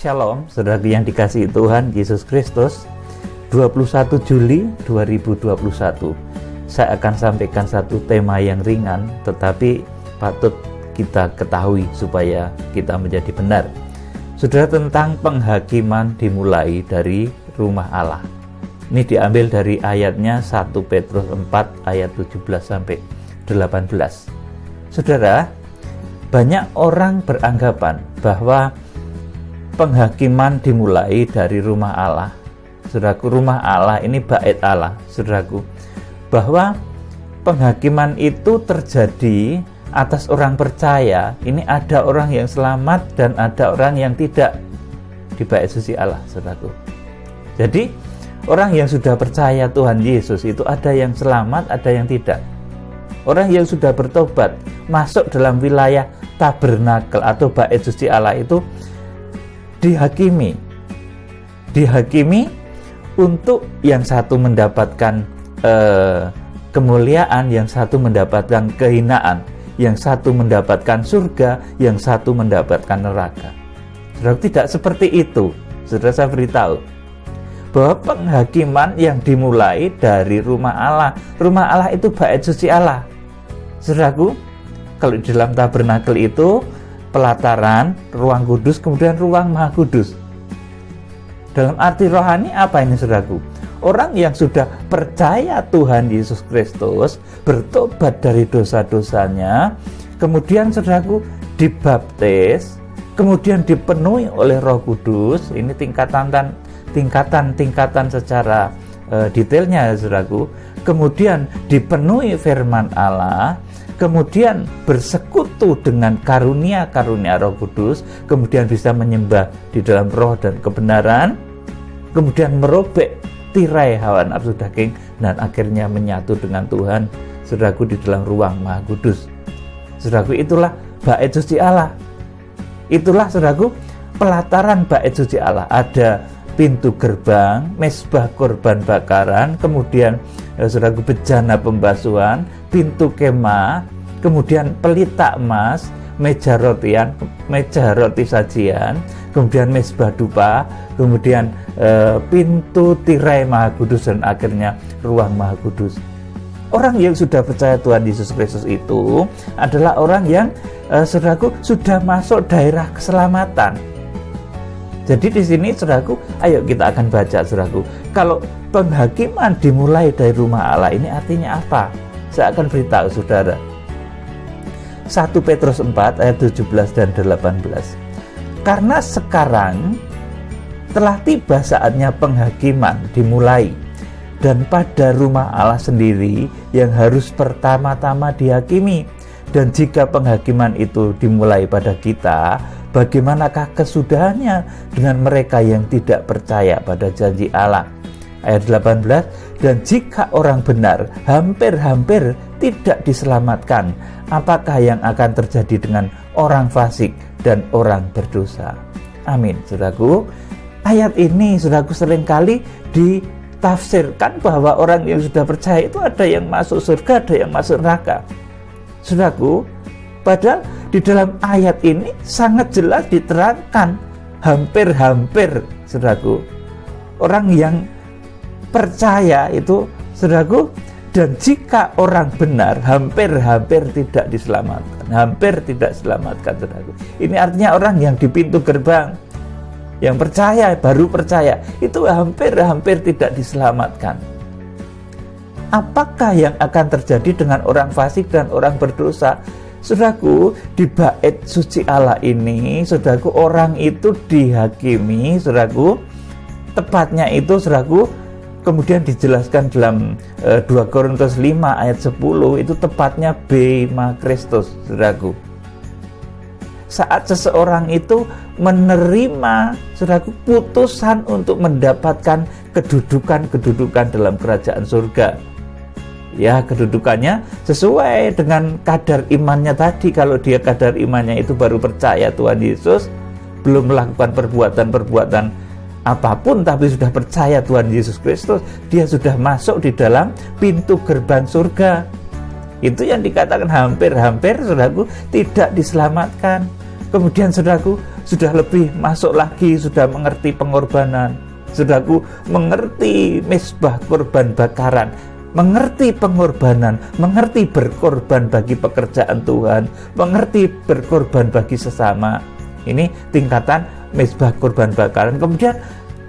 Shalom, saudaraku yang dikasihi Tuhan Yesus Kristus. 21 Juli 2021 saya akan sampaikan satu tema yang ringan, tetapi patut kita ketahui supaya kita menjadi benar. Saudara, tentang penghakiman dimulai dari rumah Allah. Ini diambil dari ayatnya 1 Petrus 4 ayat 17 sampai 18. Saudara, banyak orang beranggapan bahwa penghakiman dimulai dari rumah Allah. Saudaraku, rumah Allah ini bait Allah, saudaraku, bahwa penghakiman itu terjadi atas orang percaya. Ini ada orang yang selamat dan ada orang yang tidak di bait suci Allah, saudaraku. Jadi orang yang sudah percaya Tuhan Yesus itu ada yang selamat, ada yang tidak. Orang yang sudah bertobat masuk dalam wilayah tabernakel atau bait suci Allah itu dihakimi untuk yang satu mendapatkan kemuliaan, yang satu mendapatkan kehinaan, yang satu mendapatkan surga, yang satu mendapatkan neraka. Saudara, tidak seperti itu. Saudara, saya beritahu bahwa penghakiman yang dimulai dari rumah Allah. Rumah Allah itu bait suci Allah. Saudaraku, kalau di dalam tabernakel itu pelataran, ruang kudus, kemudian ruang maha kudus. Dalam arti rohani apa ini, saudaraku? Orang yang sudah percaya Tuhan Yesus Kristus, bertobat dari dosa-dosanya, kemudian saudaraku dibaptis, kemudian dipenuhi oleh Roh Kudus. Ini tingkatan secara detailnya, saudaraku. Kemudian dipenuhi firman Allah, kemudian bersekutu dengan karunia-karunia Roh Kudus, kemudian bisa menyembah di dalam roh dan kebenaran, kemudian merobek tirai hawa nafsu daging, dan akhirnya menyatu dengan Tuhan, saudaraku, di dalam ruang Maha Kudus. Saudaraku, itulah bait suci Allah. Itulah, saudaraku, pelataran bait suci Allah. Ada pintu gerbang, mesbah korban bakaran, kemudian saudaraku bejana pembasuhan, pintu kemah, kemudian pelita emas, meja roti sajian, kemudian mesbah dupa, kemudian pintu tirai Maha Kudus, dan akhirnya ruang Maha Kudus. Orang yang sudah percaya Tuhan Yesus Kristus itu adalah orang yang saudaraku sudah masuk daerah keselamatan. Jadi di sini, saudaraku, ayo kita akan baca, saudaraku. Kalau penghakiman dimulai dari rumah Allah, ini artinya apa? Saya akan beritahu, saudara. 1 Petrus 4 ayat 17 dan 18. Karena sekarang telah tiba saatnya penghakiman dimulai, dan pada rumah Allah sendiri yang harus pertama-tama dihakimi. Dan jika penghakiman itu dimulai pada kita, bagaimanakah kesudahannya dengan mereka yang tidak percaya pada janji Allah? Ayat 18, dan jika orang benar hampir-hampir tidak diselamatkan, apakah yang akan terjadi dengan orang fasik dan orang berdosa? Amin, saudaraku. Ayat ini, saudaraku, seringkali ditafsirkan bahwa orang yang sudah percaya itu ada yang masuk surga, ada yang masuk neraka. Saudaraku, padahal di dalam ayat ini sangat jelas diterangkan hampir-hampir, saudaraku. Orang yang percaya itu, saudaraku, dan jika orang benar hampir-hampir tidak diselamatkan, hampir tidak diselamatkan, saudaraku. Ini artinya orang yang di pintu gerbang, yang percaya, baru percaya, itu hampir-hampir tidak diselamatkan. Apakah yang akan terjadi dengan orang fasik dan orang berdosa? Saudaraku, di bait suci Allah ini, saudaraku, orang itu dihakimi, saudaraku. Tepatnya itu, saudaraku, kemudian dijelaskan dalam 2 Korintus 5 ayat 10, itu tepatnya bema Kristus, saudaraku. Saat seseorang itu menerima, saudaraku, putusan untuk mendapatkan kedudukan dalam kerajaan surga. Ya, kedudukannya sesuai dengan kadar imannya tadi. Kalau dia kadar imannya itu baru percaya Tuhan Yesus, belum melakukan perbuatan-perbuatan apapun, tapi sudah percaya Tuhan Yesus Kristus, dia sudah masuk di dalam pintu gerbang surga. Itu yang dikatakan hampir-hampir, saudaraku, tidak diselamatkan. Kemudian, saudaraku, sudah lebih masuk lagi, sudah mengerti pengorbanan. Saudaraku, mengerti mezbah korban bakaran, mengerti pengorbanan, mengerti berkorban bagi pekerjaan Tuhan, mengerti berkorban bagi sesama. Ini tingkatan mezbah korban bakaran. Kemudian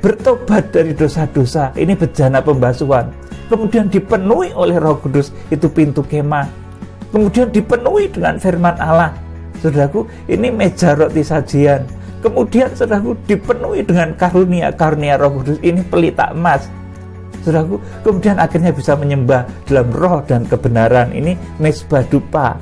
bertobat dari dosa-dosa, ini bejana pembasuhan. Kemudian dipenuhi oleh Roh Kudus, itu pintu kemah. Kemudian dipenuhi dengan firman Allah. Saudaraku, ini meja roti sajian. Kemudian saudaraku, dipenuhi dengan karunia Roh Kudus, ini pelita emas. Saudaraku, kemudian akhirnya bisa menyembah dalam roh dan kebenaran, ini mezbah dupa.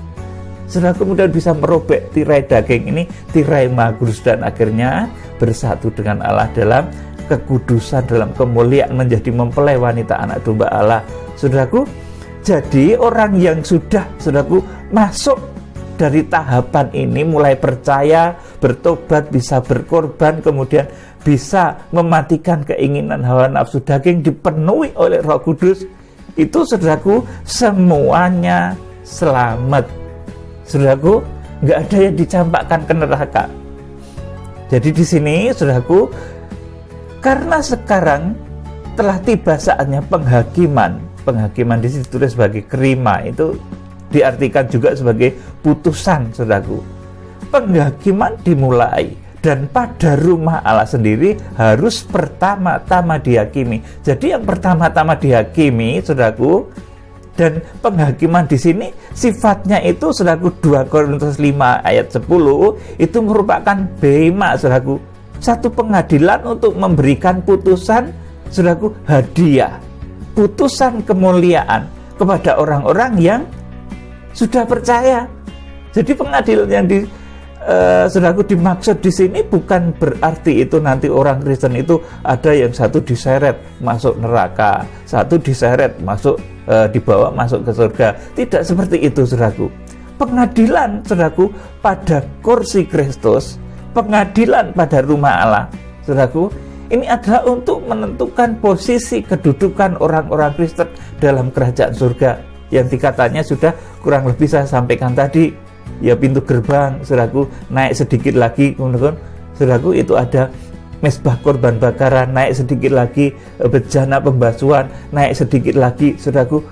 Saudaraku, kemudian bisa merobek tirai daging, ini tirai Maha Kudus, dan akhirnya bersatu dengan Allah dalam kekudusan, dalam kemuliaan, menjadi mempelai wanita anak domba Allah. Saudaraku, jadi orang yang sudah, saudaraku, masuk dari tahapan ini, mulai percaya, bertobat, bisa berkorban, kemudian bisa mematikan keinginan hawa nafsu daging, dipenuhi oleh Roh Kudus, itu saudaraku semuanya selamat. Saudaraku, nggak ada yang dicampakkan ke neraka. Jadi di sini saudaraku, karena sekarang telah tiba saatnya penghakiman di situ ditulis sebagai kerima, itu diartikan juga sebagai putusan, saudaraku. Penghakiman dimulai, dan pada rumah Allah sendiri harus pertama-tama dihakimi. Jadi yang pertama-tama dihakimi, saudaraku, dan penghakiman di sini sifatnya itu, saudaraku, 2 Korintus 5 ayat 10 itu merupakan bema, saudaraku, satu pengadilan untuk memberikan putusan, saudaraku, hadiah, putusan kemuliaan kepada orang-orang yang sudah percaya. Jadi pengadilan yang saudaraku dimaksud di sini bukan berarti itu nanti orang Kristen itu ada yang satu diseret masuk neraka, satu diseret masuk dibawa masuk ke surga. Tidak seperti itu, saudaraku. Pengadilan, saudaraku, pada kursi Kristus, pengadilan pada rumah Allah, saudaraku, ini adalah untuk menentukan posisi kedudukan orang-orang Kristen dalam kerajaan surga, yang tingkatannya sudah kurang lebih saya sampaikan tadi. Ya, pintu gerbang, saudaraku, naik sedikit lagi, kemudian saudaraku itu ada mezbah korban bakaran, naik sedikit lagi bejana pembasuhan, naik sedikit lagi, saudaraku,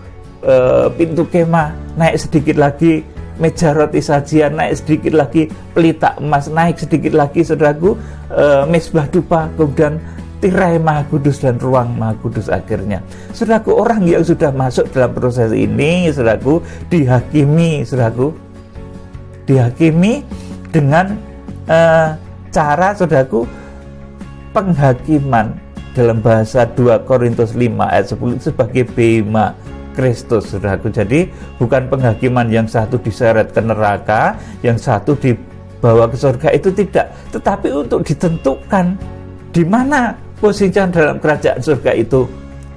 pintu kemah, naik sedikit lagi meja roti sajian, naik sedikit lagi pelita emas, naik sedikit lagi, saudaraku, mezbah dupa, kemudian tirai Maha Kudus dan ruang Maha Kudus. Akhirnya, saudaraku, orang yang sudah masuk dalam proses ini, saudaraku, dihakimi, saudaraku, dihakimi dengan cara, saudaraku, penghakiman dalam bahasa 2 Korintus 5 ayat 10 sebagai bema Kristus, saudaraku. Jadi bukan penghakiman yang satu diseret ke neraka, yang satu dibawa ke surga, itu tidak, tetapi untuk ditentukan di mana posisinya dalam kerajaan surga itu.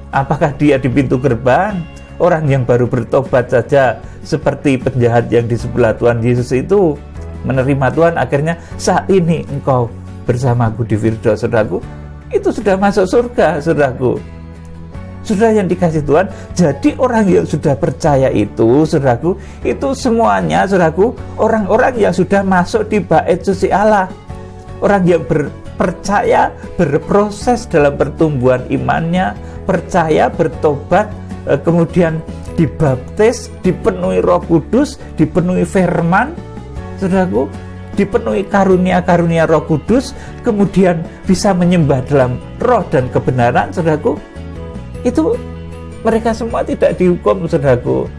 Apakah dia di pintu gerbang? Orang yang baru bertobat saja, seperti penjahat yang di sebelah Tuhan Yesus itu menerima Tuhan, akhirnya saat ini engkau bersamaku di Firdaus, saudaraku, itu sudah masuk surga, saudaraku. Saudara yang dikasih Tuhan, jadi orang yang sudah percaya itu, saudaraku, itu semuanya, saudaraku, orang-orang yang sudah masuk di bait suci Allah, orang yang percaya, berproses dalam pertumbuhan imannya, percaya, bertobat, kemudian dibaptis, dipenuhi Roh Kudus, dipenuhi firman, saudaraku, dipenuhi karunia-karunia Roh Kudus, kemudian bisa menyembah dalam roh dan kebenaran, saudaraku. Itu mereka semua tidak dihukum, saudaraku,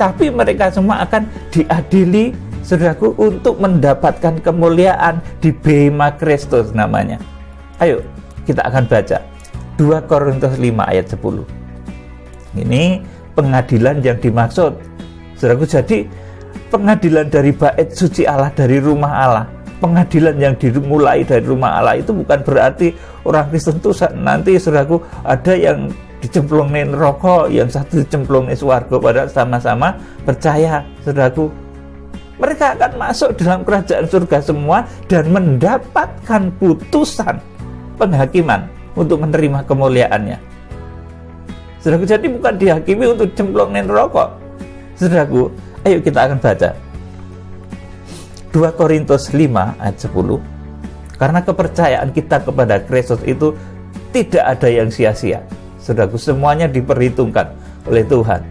tapi mereka semua akan diadili, saudaraku, untuk mendapatkan kemuliaan di bema Kristus namanya. Ayo kita akan baca 2 Korintus 5 ayat 10. Ini pengadilan yang dimaksud, saudaraku. Jadi pengadilan dari bait suci Allah, dari rumah Allah, pengadilan yang dimulai dari rumah Allah, itu bukan berarti orang Kristen itu nanti, saudaraku, ada yang dicemplungin neraka, yang satu dicemplungin swarga, padahal sama-sama percaya, saudaraku. Mereka akan masuk dalam kerajaan surga semua dan mendapatkan putusan penghakiman untuk menerima kemuliaannya. Saudaraku, jadi bukan dihakimi untuk cemplungin rokok. Saudaraku, ayo kita akan baca 2 Korintus 5 ayat 10. Karena kepercayaan kita kepada Kristus itu tidak ada yang sia-sia. Saudaraku, semuanya diperhitungkan oleh Tuhan.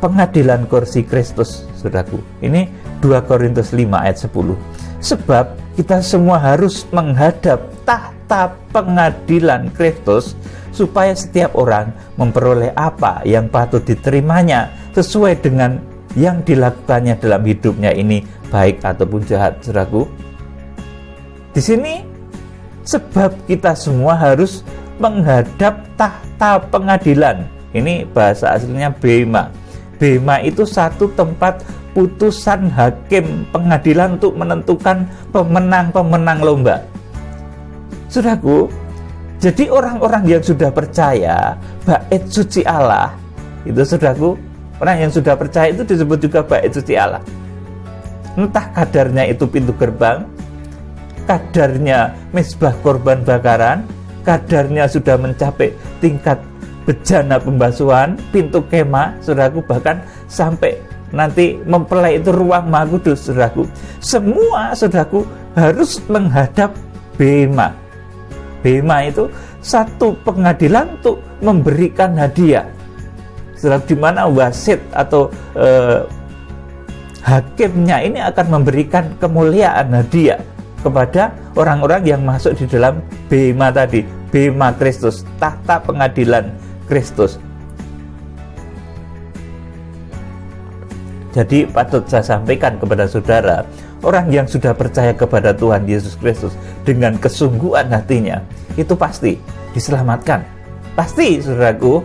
Pengadilan kursi Kristus, saudaraku. Ini 2 Korintus 5 ayat 10. Sebab kita semua harus menghadap tahta pengadilan Kristus, supaya setiap orang memperoleh apa yang patut diterimanya sesuai dengan yang dilakukannya dalam hidupnya ini, baik ataupun jahat. Saudaraku, di sini sebab kita semua harus menghadap tahta pengadilan. Ini bahasa aslinya bema. Bema itu satu tempat putusan hakim pengadilan untuk menentukan pemenang-pemenang lomba. Saudaraku, jadi orang-orang yang sudah percaya bait suci Allah, itu saudaraku, orang yang sudah percaya itu disebut juga bait suci Allah. Entah kadarnya itu pintu gerbang, kadarnya mezbah korban bakaran, kadarnya sudah mencapai tingkat bejana pembasuhan, pintu kemah, saudaraku, bahkan sampai nanti mempelai itu ruang Maha Kudus, saudaraku. Semua, saudaraku, harus menghadap bema. Bema itu satu pengadilan untuk memberikan hadiah. Saudaraku, di mana wasit atau hakimnya ini akan memberikan kemuliaan hadiah kepada orang-orang yang masuk di dalam bema tadi, bema Kristus, tahta pengadilan Kristus. Jadi patut saya sampaikan kepada saudara, orang yang sudah percaya kepada Tuhan Yesus Kristus dengan kesungguhan hatinya, itu pasti diselamatkan. Pasti, saudaraku.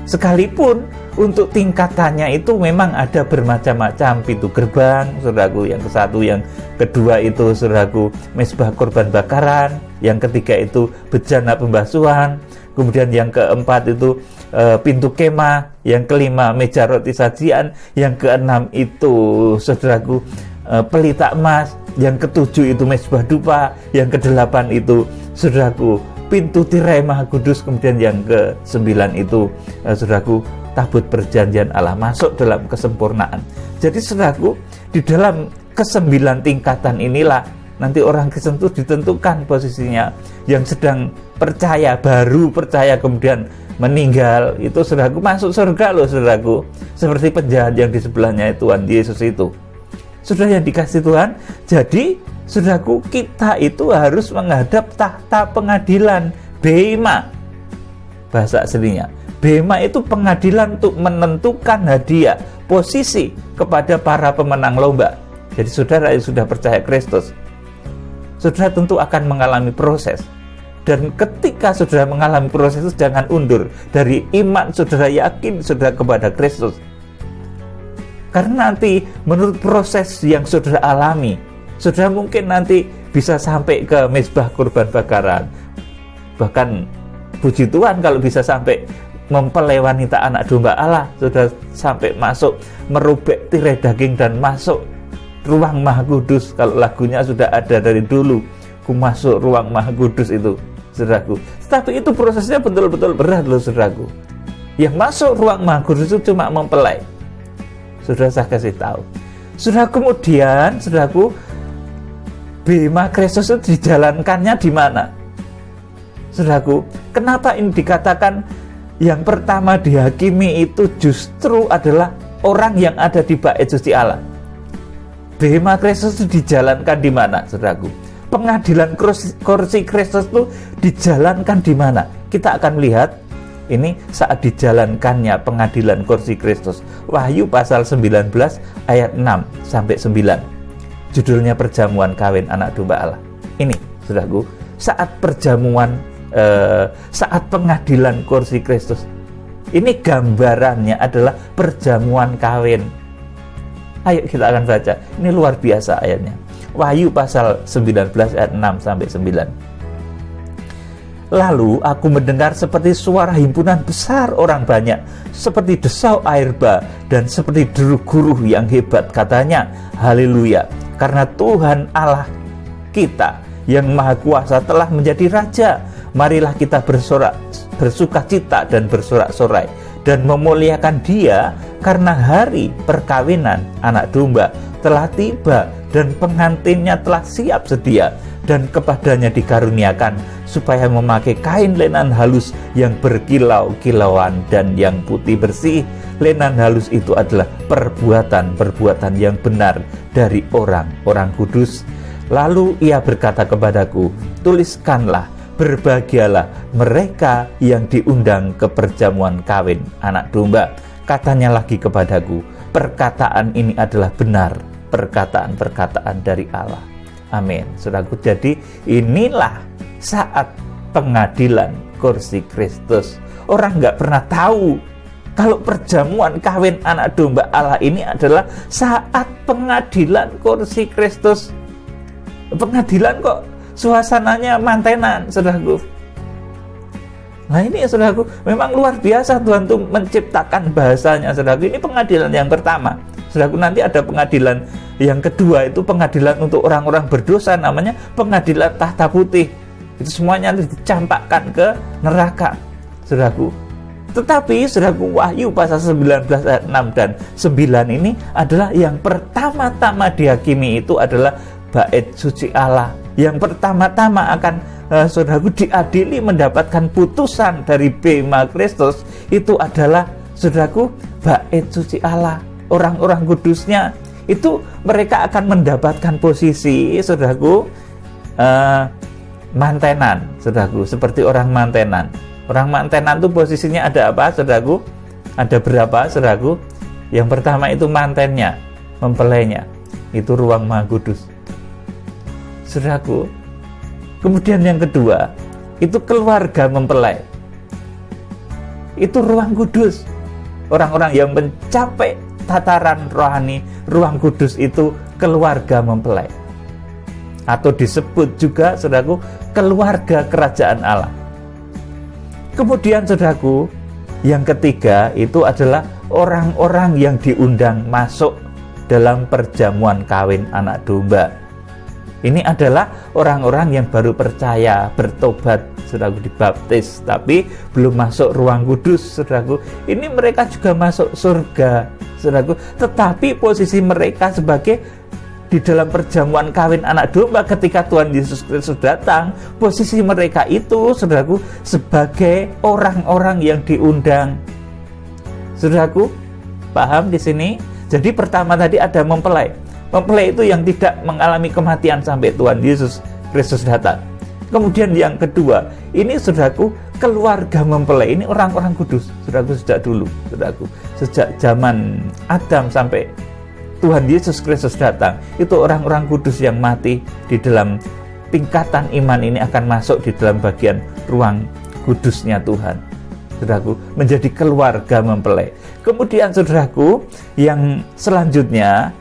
Sekalipun untuk tingkatannya itu memang ada bermacam-macam pintu gerbang, saudaraku. Yang ke-1, yang kedua itu, saudaraku, mezbah korban bakaran. Yang ketiga itu bejana pembasuhan. Kemudian yang keempat itu pintu kemah. Yang kelima meja roti sajian. Yang keenam itu, saudaraku, pelita emas. Yang ketujuh itu mezbah dupa. Yang kedelapan itu, saudaraku, pintu tirai Maha Kudus. Kemudian yang ke-9 itu, saudaraku, tabut perjanjian Allah, masuk dalam kesempurnaan. Jadi, saudaraku, di dalam ke-9 tingkatan inilah nanti orang Kristen itu ditentukan posisinya. Yang sedang percaya, baru percaya kemudian meninggal, itu, saudaraku, masuk surga loh, saudaraku. Seperti penjahat yang di sebelahnya Tuhan Yesus itu. Saudara yang dikasih Tuhan, jadi, saudaraku, kita itu harus menghadap tahta pengadilan, bema. Bahasa aslinya, bema itu pengadilan untuk menentukan hadiah, posisi kepada para pemenang lomba. Jadi saudara yang sudah percaya Kristus, saudara tentu akan mengalami proses. Dan ketika saudara mengalami proses itu, jangan undur dari iman saudara, yakin saudara kepada Kristus. Karena nanti menurut proses yang saudara alami, saudara mungkin nanti bisa sampai ke mezbah korban bakaran. Bahkan puji Tuhan kalau bisa sampai mempelai wanita anak domba Allah, saudara sampai masuk merobek tirai daging dan masuk ruang Maha Kudus. Kalau lagunya sudah ada dari dulu, ku masuk ruang Maha Kudus itu, saudaraku. Tapi itu prosesnya betul-betul berat loh, saudaraku. Yang masuk ruang Maha Kudus itu cuma mempelai. Saudara, saya kasih tahu, saudara, kemudian, saudaraku, bema Kristus itu dijalankannya di mana? Saudaraku, kenapa ini dikatakan yang pertama dihakimi itu justru adalah orang yang ada di bait suci Allah? Bema Kristus itu dijalankan di mana, saudaraku? Pengadilan kursi Kristus itu dijalankan di mana? Kita akan melihat ini saat dijalankannya pengadilan kursi Kristus. Wahyu pasal 19 ayat 6 sampai 9. Judulnya perjamuan kawin anak domba Allah. Ini, saudaraku, saat perjamuan, saat pengadilan kursi Kristus. Ini gambarannya adalah perjamuan kawin. Ayo kita akan baca. Ini luar biasa ayatnya. Wahyu pasal 19 ayat 6 sampai 9. Lalu aku mendengar seperti suara himpunan besar orang banyak, seperti desau air bah, dan seperti deru guruh yang hebat. Katanya, haleluya, karena Tuhan Allah kita yang maha kuasa telah menjadi raja. Marilah kita bersuka cita dan bersorak-sorai, dan memuliakan Dia, karena hari perkawinan anak domba telah tiba, dan pengantinnya telah siap sedia. dan kepadanya dikaruniakan supaya memakai kain lenan halus yang berkilau-kilauan dan yang putih bersih. Lenan halus itu adalah perbuatan-perbuatan yang benar dari orang-orang kudus. Lalu ia berkata kepadaku, tuliskanlah, berbahagialah mereka yang diundang ke perjamuan kawin anak domba. Katanya lagi kepadaku, perkataan ini adalah benar, perkataan-perkataan dari Allah. Amin. Saudaraku, jadi inilah saat pengadilan kursi Kristus. Orang nggak pernah tahu kalau perjamuan kawin anak domba Allah ini adalah saat pengadilan kursi Kristus. Pengadilan kok suasananya mantenan, saudaraku. Nah ini saudaraku, memang luar biasa Tuhan tuh menciptakan bahasanya, saudaraku. Ini pengadilan yang pertama. Saudaraku, nanti ada pengadilan yang kedua, itu pengadilan untuk orang-orang berdosa, namanya pengadilan tahta putih. Itu semuanya dicampakkan ke neraka, saudaraku. Tetapi saudaraku, Wahyu pasal 19 ayat 6 dan 9 ini adalah yang pertama-tama dihakimi, itu adalah bait suci Allah. Yang pertama-tama akan saudaraku diadili mendapatkan putusan dari bema Kristus, itu adalah saudaraku bait suci Allah. Orang-orang kudusnya itu mereka akan mendapatkan posisi saudaraku mantenan, saudaraku, seperti orang mantenan. Orang mantenan itu posisinya ada apa, saudaraku? Ada berapa, saudaraku? Yang pertama itu mantennya, mempelainya, itu ruang Maha Kudus, saudaraku. Kemudian yang kedua itu keluarga mempelai, itu ruang kudus. Orang-orang yang mencapai tataran rohani ruang kudus itu keluarga mempelai, atau disebut juga saudaraku keluarga kerajaan Allah. Kemudian saudaraku yang ketiga itu adalah orang-orang yang diundang masuk dalam perjamuan kawin anak domba. Ini adalah orang-orang yang baru percaya, bertobat, saudaraku, dibaptis, tapi belum masuk ruang kudus, saudaraku. Ini mereka juga masuk surga, saudaraku. Tetapi posisi mereka sebagai di dalam perjamuan kawin anak domba ketika Tuhan Yesus Kristus datang, posisi mereka itu, saudaraku, sebagai orang-orang yang diundang. Saudaraku, paham di sini? Jadi pertama tadi ada mempelai. Mempelai itu yang tidak mengalami kematian sampai Tuhan Yesus Kristus datang. Kemudian yang kedua, ini saudaraku keluarga mempelai, ini orang-orang kudus, saudaraku, sejak dulu, saudaraku, sejak zaman Adam sampai Tuhan Yesus Kristus datang, itu orang-orang kudus yang mati di dalam tingkatan iman ini akan masuk di dalam bagian ruang kudusnya Tuhan, saudaraku, menjadi keluarga mempelai. Kemudian saudaraku, yang selanjutnya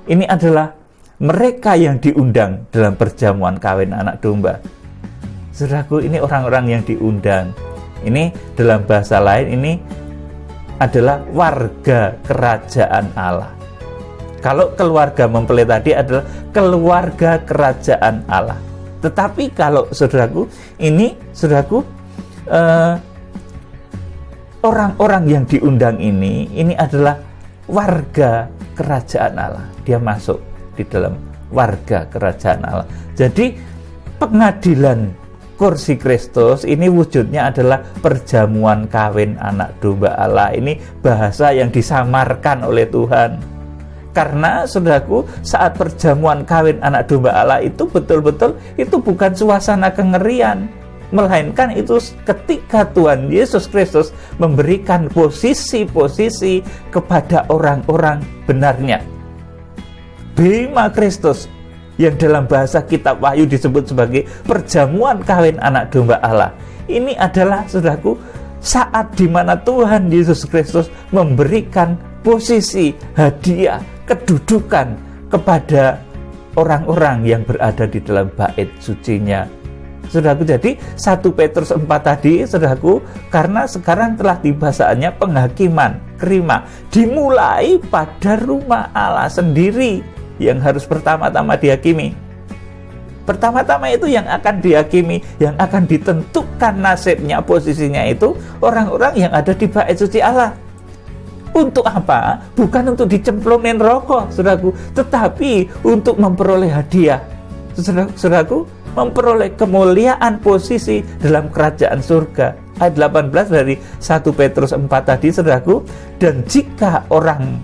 ini adalah mereka yang diundang dalam perjamuan kawin anak domba. Saudaraku, ini orang-orang yang diundang. Ini dalam bahasa lain ini adalah warga kerajaan Allah. Kalau keluarga mempelai tadi adalah keluarga kerajaan Allah. Tetapi kalau saudaraku, ini saudaraku orang-orang yang diundang ini adalah warga kerajaan Allah. Dia masuk di dalam warga kerajaan Allah. Jadi pengadilan kursi Kristus ini wujudnya adalah perjamuan kawin anak domba Allah. Ini bahasa yang disamarkan oleh Tuhan. Karena saudaraku, saat perjamuan kawin anak domba Allah itu betul-betul itu bukan suasana kengerian, melainkan itu ketika Tuhan Yesus Kristus memberikan posisi-posisi kepada orang-orang benarnya. Bema Kristus yang dalam bahasa kitab Wahyu disebut sebagai perjamuan kawin anak domba Allah. Ini adalah saudaraku saat di mana Tuhan Yesus Kristus memberikan posisi, hadiah, kedudukan kepada orang-orang yang berada di dalam bait sucinya. Saudaraku, jadi 1 Petrus 4 tadi, saudaraku, karena sekarang telah tiba saatnya penghakiman, kerima, dimulai pada rumah Allah sendiri yang harus pertama-tama dihakimi. Pertama-tama itu yang akan dihakimi, yang akan ditentukan nasibnya, posisinya itu orang-orang yang ada di bait suci Allah. Untuk apa? Bukan untuk dicemplungin rokok, saudaraku, tetapi untuk memperoleh hadiah. Saudaraku, memperoleh kemuliaan posisi dalam kerajaan surga. Ayat 18 dari 1 Petrus 4 tadi, saudaraku, dan jika orang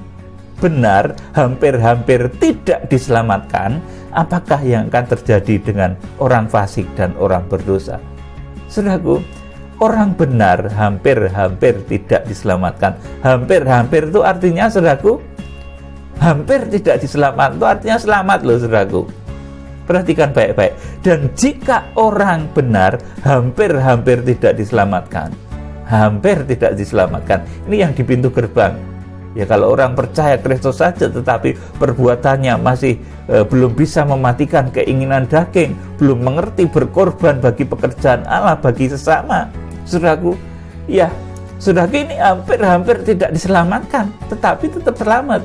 benar hampir-hampir tidak diselamatkan, apakah yang akan terjadi dengan orang fasik dan orang berdosa? Saudaraku, orang benar hampir-hampir tidak diselamatkan. Hampir-hampir itu artinya, saudaraku, hampir tidak diselamatkan itu artinya selamat loh, saudaraku. Perhatikan baik-baik. Dan jika orang benar hampir-hampir tidak diselamatkan, hampir tidak diselamatkan, ini yang di pintu gerbang. Ya, kalau orang percaya Kristus saja tetapi perbuatannya masih belum bisa mematikan keinginan daging, belum mengerti berkorban bagi pekerjaan Allah, bagi sesama, saudaraku, ya, saudaraku, ini hampir-hampir tidak diselamatkan, tetapi tetap selamat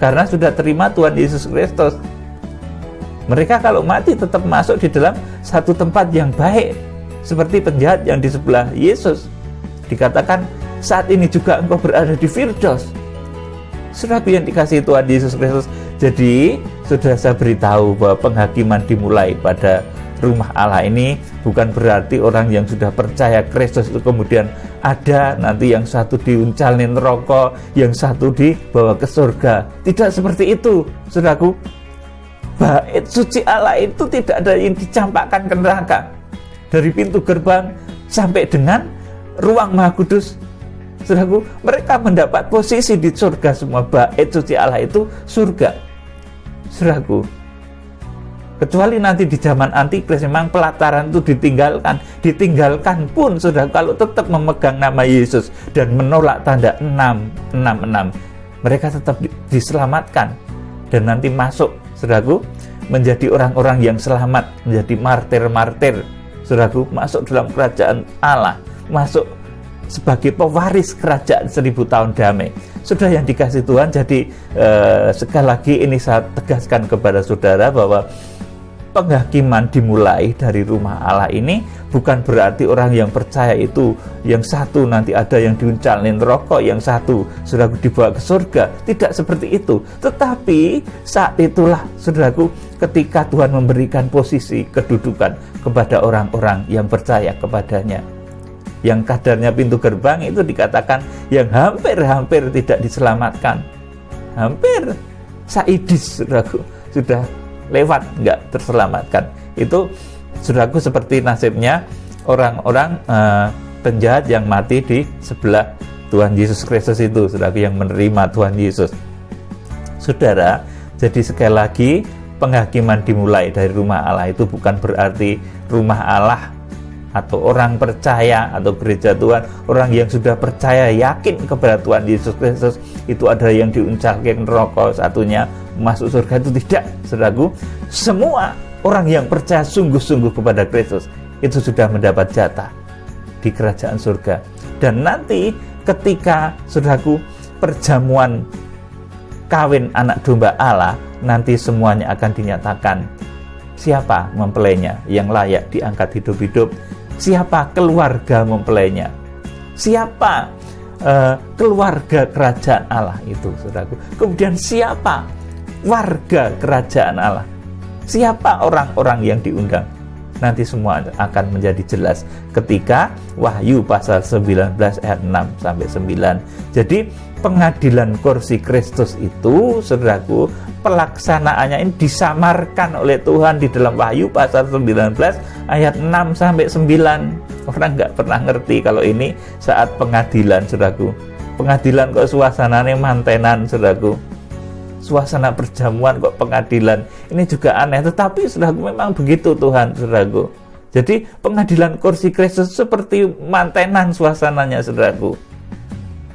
karena sudah terima Tuhan Yesus Kristus. Mereka kalau mati tetap masuk di dalam satu tempat yang baik, seperti penjahat yang di sebelah Yesus. Dikatakan, saat ini juga engkau berada di Firdaus. Saudaraku yang dikasihi Tuhan Yesus Kristus, jadi sudah saya beritahu bahwa penghakiman dimulai pada rumah Allah ini bukan berarti orang yang sudah percaya Kristus itu kemudian ada nanti yang satu diuncalin neraka, yang satu dibawa ke surga. Tidak seperti itu, saudaraku. Bait suci Allah itu tidak ada yang dicampakkan ke neraka. Dari pintu gerbang sampai dengan ruang Maha Kudus, saudaraku, mereka mendapat posisi di surga semua. Bait suci Allah itu surga, saudaraku. Kecuali nanti di zaman antikris memang pelataran itu ditinggalkan pun, saudara, kalau tetap memegang nama Yesus dan menolak tanda 666, mereka tetap diselamatkan dan nanti masuk, saudaraku, menjadi orang-orang yang selamat, menjadi martir-martir, saudaraku, masuk dalam kerajaan Allah, masuk sebagai pewaris kerajaan 1000 tahun damai. Sudah yang dikasih Tuhan, jadi sekali lagi ini saya tegaskan kepada saudara bahwa penghakiman dimulai dari rumah Allah ini bukan berarti orang yang percaya itu yang satu nanti ada yang diuncalin neraka, yang satu saudaraku dibawa ke surga. Tidak seperti itu. Tetapi saat itulah, saudaraku, ketika Tuhan memberikan posisi kedudukan kepada orang-orang yang percaya kepadanya, yang kadarnya pintu gerbang itu dikatakan yang hampir-hampir tidak diselamatkan, hampir saidis, saudaraku, sudah lewat, nggak terselamatkan. Itu, saudaraku, seperti nasibnya orang-orang penjahat yang mati di sebelah Tuhan Yesus Kristus itu, saudaraku, yang menerima Tuhan Yesus. Saudara, jadi sekali lagi penghakiman dimulai dari rumah Allah itu bukan berarti rumah Allah atau orang percaya atau gereja Tuhan, orang yang sudah percaya yakin kepada Tuhan Yesus Kristus itu ada yang diuncalkan neraka, satunya masuk surga. Itu tidak, saudaraku. Semua orang yang percaya sungguh-sungguh kepada Kristus itu sudah mendapat jatah di kerajaan surga. Dan nanti ketika, saudaraku, perjamuan kawin anak domba Allah, nanti semuanya akan dinyatakan siapa mempelainya yang layak diangkat hidup-hidup, siapa keluarga mempelainya, siapa keluarga kerajaan Allah itu, saudaraku. Kemudian siapa warga kerajaan Allah, siapa orang-orang yang diundang. Nanti semua akan menjadi jelas ketika Wahyu pasal 19 ayat 6 sampai 9. Jadi pengadilan kursi Kristus itu, saudaraku, pelaksanaannya ini disamarkan oleh Tuhan di dalam Wahyu pasal 19 ayat 6 sampai 9. Orang nggak pernah ngerti kalau ini saat pengadilan, saudaraku. Pengadilan kok suasananya mantenan, saudaraku. Suasana perjamuan kok pengadilan. Ini juga aneh, tetapi saudaraku memang begitu Tuhan, saudaraku. Jadi pengadilan kursi Kristus seperti mantenan suasananya, saudaraku.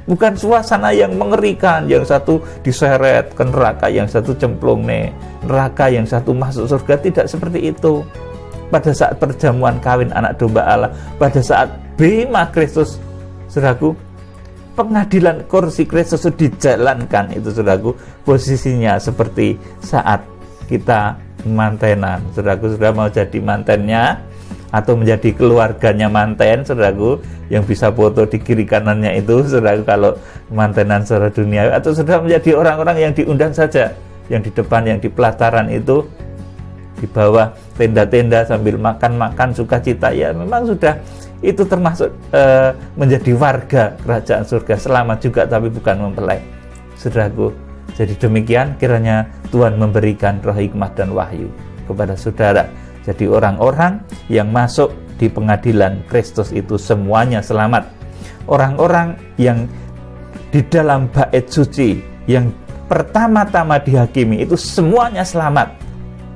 Bukan suasana yang mengerikan, yang satu diseret ke neraka, yang satu cemplung neraka, yang satu masuk surga. Tidak seperti itu. Pada saat perjamuan kawin anak domba Allah, pada saat bema Kristus, saudaraku, pengadilan kursi Kristus dijalankan itu, saudaraku, posisinya seperti saat kita mantenan. Saudaraku, sudah mau jadi mantennya atau menjadi keluarganya manten, saudaraku, yang bisa foto di kiri kanannya itu, saudaraku, kalau mantenan secara dunia, atau sudah menjadi orang-orang yang diundang saja, yang di depan, yang di pelataran itu, di bawah tenda-tenda sambil makan-makan sukacita, ya memang sudah itu termasuk menjadi warga kerajaan surga, selamat juga tapi bukan mempelai. Saudaraku, jadi demikian kiranya Tuhan memberikan roh hikmah dan wahyu kepada saudara. Jadi orang-orang yang masuk di pengadilan Kristus itu semuanya selamat. Orang-orang yang di dalam bait suci yang pertama-tama dihakimi itu semuanya selamat.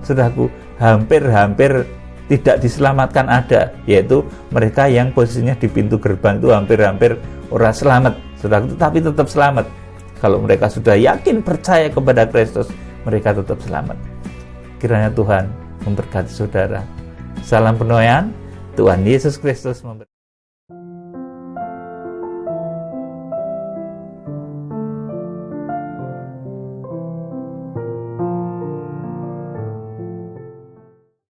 Saudaraku, hampir-hampir tidak diselamatkan ada, yaitu mereka yang posisinya di pintu gerbang itu hampir-hampir orang selamat, saudaraku, tapi tetap selamat. Kalau mereka sudah yakin percaya kepada Kristus, mereka tetap selamat. Kiranya Tuhan memberkati saudara. Salam penuaian, Tuhan Yesus Kristus memberkati.